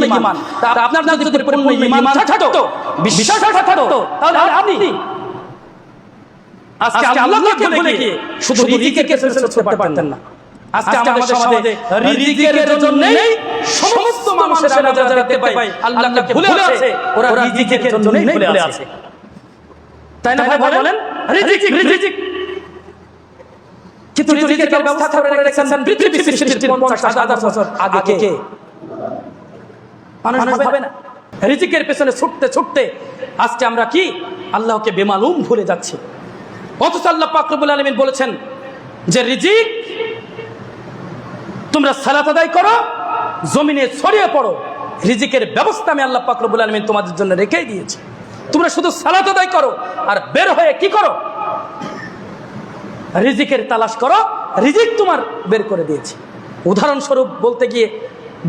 ঈমান। তা আপনার যদি পরিপূর্ণ ঈমান থাকতো, বিশ্বাস থাকতো, তাহলে আপনি আজকে আল্লাহকে ভুলে গিয়ে শুধু রিজিকের পেছনে ছুটতে পারতেন না। আজকে আমাদের সমাজে রিজিকের জন্যই সমস্ত মানুষের আমরা যা দেখতে পাই আল্লাহকে ভুলে আছে, ওরা রিজিকের জন্যই ভুলে আছে। তাই না ভাই বলেন? রিজিক কিন্তু রিজিকের ব্যবস্থা করে রেখেছেন পৃথিবী সৃষ্টির 50,000 বছর আগে কে? মানুষ ভাবে না। রিজিকের পেছনে ছুটতে ছুটতে আজকে আমরা কি আল্লাহকে বেমালুম ভুলে যাচ্ছি। অথচ আল্লাহ পাক রব্বুল আলামিন বলেছেন যে রিজিক তোমরা সালাত আদায় করো, জমিনে ছড়িয়ে পড়ো, রিজিকের ব্যবস্থা আমি আল্লাহ পাক রব্বুল আলামিন তোমাদের জন্য রেখেই দিয়েছি। তোমরা শুধু সালাত আদায় করো আর বের হয়ে কি করো? রিজিকের তালাশ করো, রিজিক তোমার বের করে দিয়েছি। উদাহরণস্বরূপ বলতে গিয়ে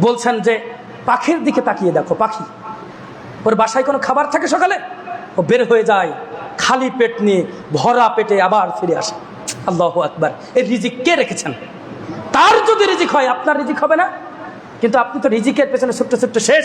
বলছেন যে পাখির দিকে তাকিয়ে দেখো, পাখি ওর বাসায় কোনো খাবার থাকে, সকালে ও বের হয়ে যায় খালি পেট নিয়ে, ভরা পেটে আবার ফিরে আসে। আল্লাহু আকবার। এই রিজিক কে রেখেছেন? তার যদি রিজিক হয় আপনার রিজিক হবে না? কিন্তু আপনি তো রিজিকের পেছনে ছুটতে ছুটতে শেষ।